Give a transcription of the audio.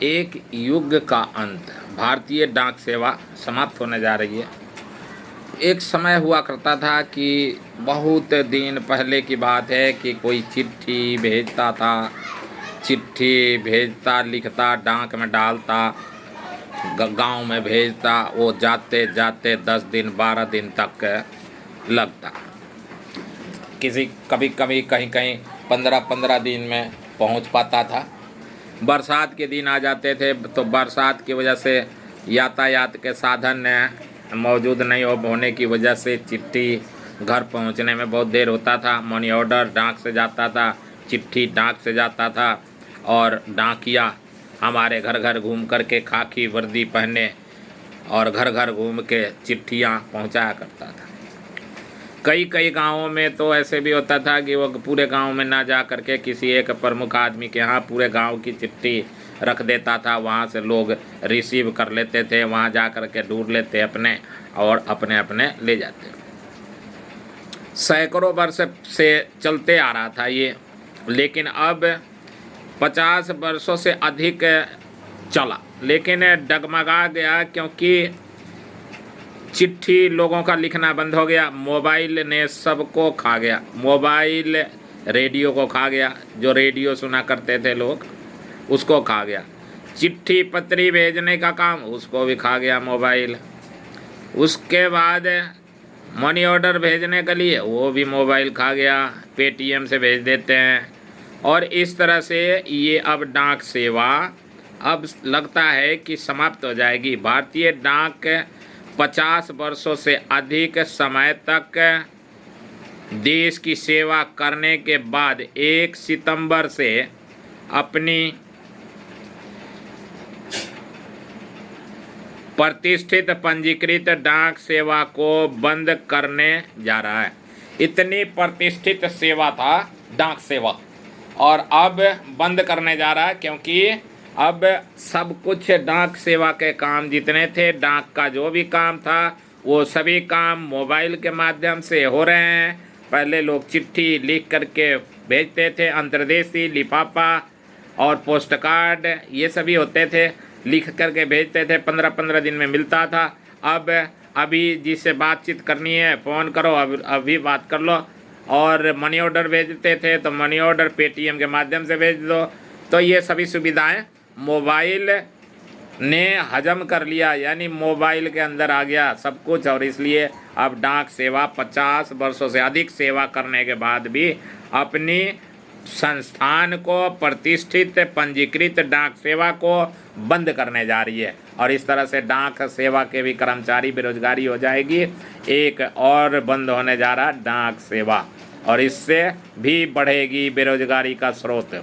एक युग का अंत, भारतीय डाक सेवा समाप्त होने जा रही है। एक समय हुआ करता था कि बहुत दिन पहले की बात है कि कोई चिट्ठी भेजता था, चिट्ठी भेजता, लिखता, डाक में डालता, गांव में भेजता, वो जाते जाते 10 दिन 12 दिन तक लगता। कभी कभी कहीं कहीं 15-15 दिन में पहुंच पाता था। बरसात के दिन आ जाते थे तो बरसात की वजह से यातायात के साधन मौजूद नहीं होने की वजह से चिट्ठी घर पहुंचने में बहुत देर होता था। मनी ऑर्डर डाक से जाता था, चिट्ठी डाक से जाता था, और डाकिया हमारे घर घर घूम कर के खाकी वर्दी पहने और घर घर घूम के चिट्ठियाँ पहुंचाया करता था। कई कई गांवों में तो ऐसे भी होता था कि वो पूरे गांव में ना जा करके किसी एक प्रमुख आदमी के यहाँ पूरे गांव की चिट्ठी रख देता था। वहाँ से लोग रिसीव कर लेते थे, वहाँ जा कर के ढूंढ लेते अपने और अपने अपने ले जाते। सैकड़ों वर्ष से चलते आ रहा था ये, लेकिन अब 50 वर्षों से अधिक चला, लेकिन डगमगा गया क्योंकि चिट्ठी लोगों का लिखना बंद हो गया। मोबाइल ने सबको खा गया। मोबाइल रेडियो को खा गया, जो रेडियो सुना करते थे लोग उसको खा गया। चिट्ठी पत्री भेजने का काम उसको भी खा गया मोबाइल। उसके बाद मनी ऑर्डर भेजने के लिए वो भी मोबाइल खा गया, पेटीएम से भेज देते हैं। और इस तरह से ये अब डाक सेवा अब लगता है कि समाप्त हो जाएगी। भारतीय डाक 50 वर्षों से अधिक समय तक देश की सेवा करने के बाद 1 सितंबर से अपनी प्रतिष्ठित पंजीकृत डाक सेवा को बंद करने जा रहा है। इतनी प्रतिष्ठित सेवा था डाक सेवा, और अब बंद करने जा रहा है क्योंकि अब सब कुछ डाक सेवा के काम जितने थे, डाक का जो भी काम था वो सभी काम मोबाइल के माध्यम से हो रहे हैं। पहले लोग चिट्ठी लिख करके भेजते थे, अंतर्देशीय लिफाफा और पोस्ट कार्ड ये सभी होते थे, लिख करके भेजते थे, 15-15 दिन में मिलता था। अब अभी जिससे बातचीत करनी है फ़ोन करो, अभी बात कर लो। और मनी ऑर्डर भेजते थे तो मनी ऑर्डर पेटीएम के माध्यम से भेज दो। तो ये सभी सुविधाएं मोबाइल ने हजम कर लिया, यानी मोबाइल के अंदर आ गया सब कुछ। और इसलिए अब डाक सेवा 50 वर्षों से अधिक सेवा करने के बाद भी अपनी संस्थान को, प्रतिष्ठित पंजीकृत डाक सेवा को बंद करने जा रही है। और इस तरह से डाक सेवा के भी कर्मचारी बेरोजगारी हो जाएगी। एक और बंद होने जा रहा डाक सेवा, और इससे भी बढ़ेगी बेरोजगारी का स्रोत।